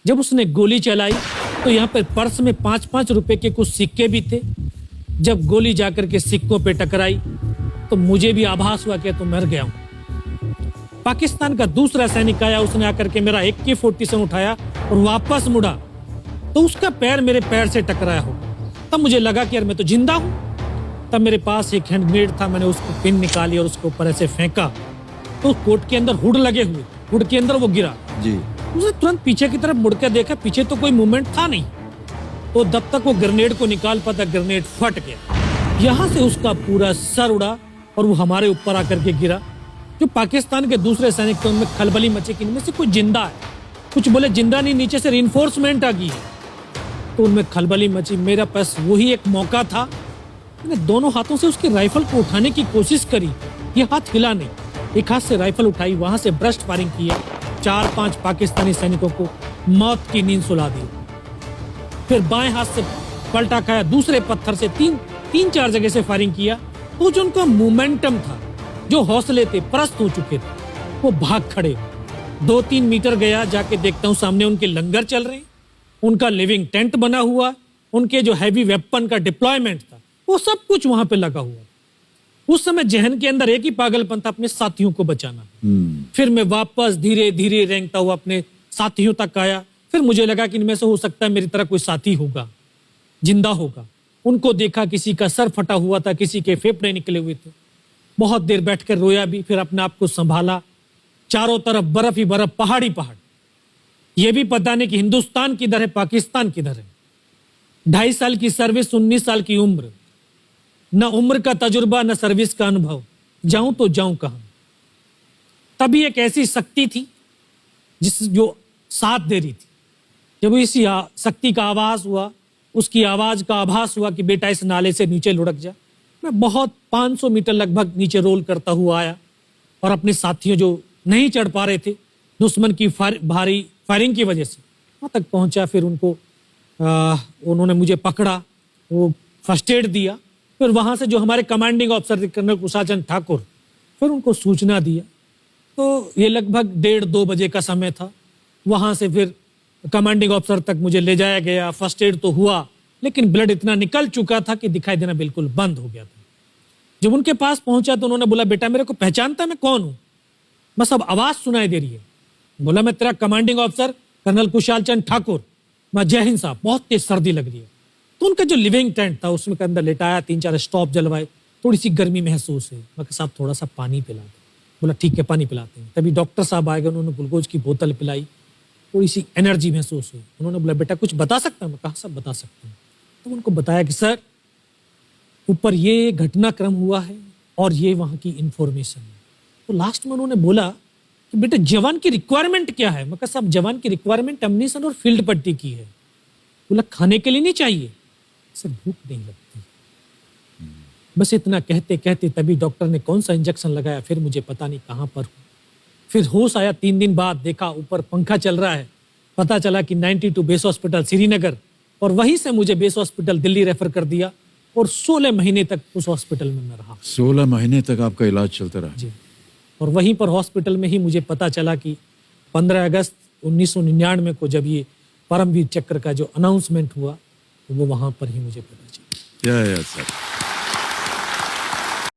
जब उसने गोली चलाई तो यहाँ पर पर्स में 5-5 रुपए के कुछ सिक्के भी थे। जब गोली जाकर के सिक्कों पे टकराई तो मुझे भी आभास हुआ कि तो मर गया हूं। पाकिस्तान का दूसरा सैनिक आया, उसने आकर के मेरा AK-47 उठाया और वापस मुड़ा तो उसका पैर मेरे पैर से टकराया हो। तब मुझे लगा कि यार मैं तो जिंदा हूं। तब मेरे पास एक हैंड ग्रेनेड था, मैंने उसको पिन निकाली और उसके ऊपर ऐसे फेंका तो कोट के अंदर हुड लगे हुए, हुड के अंदर वो गिरा जी। उसने तुरंत पीछे की तरफ मुड़कर देखा, पीछे तो कोई मूवमेंट था नहीं। तो जब तक वो ग्रेनेड को निकाल पाता, ग्रेनेड फट गया। यहाँ से उसका पूरा सर उड़ा और वो हमारे ऊपर आकर के गिरा। जो पाकिस्तान के दूसरे सैनिक थे उनमें खलबली मची कि इनमें से कोई जिंदा है, कुछ बोले जिंदा नहीं, नीचे से रिइंफोर्समेंट आ गई है। तो उनमें खलबली मची। मेरा पास वही एक मौका था, मैंने दोनों हाथों से उसकी राइफल को उठाने की कोशिश करी, ये हाथ हिला नहीं। एक हाथ से राइफल उठाई, वहां से ब्रस्ट फायरिंग किया, 4-5 पाकिस्तानी सैनिकों को मौत की नींद सुला दी। फिर बाएं हाथ से पलटा खाया, दूसरे पत्थर से 3-4 जगह से फायरिंग किया। तो जो उनका मोमेंटम था, जो हौसले थे, परस्त हो चुके थे, वो भाग खड़े। 2-3 मीटर गया, जाके देखता हूँ सामने उनके लंगर चल रहे हैं, उनका लिविंग टेंट बना हुआ, उनके जो हैवी वेपन का डिप्लॉयमेंट था वो सब कुछ वहां पे लगा हुआ। उस समय जहन के अंदर एक ही पागलपन था, अपने साथियों को बचाना। फिर मैं वापस धीरे धीरे रेंगता हुआ अपने साथियों तक आया। फिर मुझे लगा कि इनमें से हो सकता है मेरी तरह कोई साथी होगा, जिंदा होगा। उनको देखा, किसी का सर फटा हुआ था, किसी के फेफड़े निकले हुए थे। बहुत देर बैठकर रोया भी, फिर अपने आप को संभाला। चारों तरफ बर्फ ही बर्फ, पहाड़ी पहाड़। यह भी पता नहीं कि हिंदुस्तान किधर है, पाकिस्तान किधर है। 2.5 साल की सर्विस, 19 साल की उम्र, न उम्र का तजुर्बा न सर्विस का अनुभव, जाऊं तो जाऊं कहां। तभी एक ऐसी शक्ति थी जो साथ दे रही थी। जब इसी शक्ति का आवाज हुआ, उसकी आवाज का आभास हुआ कि बेटा इस नाले से नीचे लुढ़क जा, मैं बहुत 500 मीटर लगभग नीचे रोल करता हुआ आया और अपने साथियों जो नहीं चढ़ पा रहे थे दुश्मन की भारी फायरिंग की वजह से, वहां तक पहुंचा। फिर उन्होंने मुझे पकड़ा, वो फर्स्ट एड दिया। फिर वहां से जो हमारे कमांडिंग ऑफिसर थे कर्नल कुशाचंद ठाकुर, फिर उनको सूचना दिया। तो ये लगभग 1:30-2 बजे का समय था। वहां से फिर कमांडिंग ऑफिसर तक मुझे ले जाया गया। फर्स्ट एड तो हुआ, लेकिन ब्लड इतना निकल चुका था कि दिखाई देना बिल्कुल बंद हो गया था। जब उनके पास पहुंचा तो उन्होंने बोला, बेटा मेरे को पहचानता मैं कौन हूं? बस अब आवाज सुनाई दे रही है। बोला, मैं तेरा कमांडिंग ऑफिसर कर्नल कुशालचंद ठाकुर। मैं, जय हिंद साहब, बहुत तेज सर्दी लग रही है। तो उनका जो लिविंग टेंट था उसमें के अंदर लेटाया, 3-4 स्टॉप जलवाए, थोड़ी सी गर्मी महसूस है। मैं, साहब थोड़ा सा पानी पिला दो। बोला, ठीक है पानी पिलाते हैं। तभी डॉक्टर साहब आए गए, उन्होंने ग्लूकोज की बोतल पिलाई, थोड़ी सी एनर्जी महसूस हुई। उन्होंने बोला, बेटा कुछ बता सकता हूँ? मैं कहा, सब बता सकता हूँ। तो उनको बताया कि सर ऊपर ये घटनाक्रम हुआ है और ये वहाँ की इंफॉर्मेशन है। तो लास्ट में उन्होंने बोला कि बेटा जवान की रिक्वायरमेंट क्या है? मैं कहा, साहब जवान की रिक्वायरमेंट अम्निशन और फील्ड पट्टी की है। बोला, खाने के लिए नहीं चाहिए? सर भूख नहीं लगती। बस इतना कहते कहते तभी डॉक्टर ने कौन सा इंजेक्शन लगाया, फिर मुझे पता नहीं कहाँ पर हूँ। फिर होश आया 3 दिन बाद, देखा ऊपर पंखा चल रहा है। पता चला कि 92 बेस हॉस्पिटल श्रीनगर, और वहीं से मुझे बेस हॉस्पिटल दिल्ली रेफर कर दिया और 16 महीने तक उस हॉस्पिटल में मैं रहा। 16 महीने तक आपका इलाज चलता रहा? जी। और वहीं पर हॉस्पिटल में ही मुझे पता चला कि 15 अगस्त 1999 को जब ये परमवीर चक्र का जो अनाउंसमेंट हुआ, तो वो वहां पर ही मुझे पता चला। क्या है सर?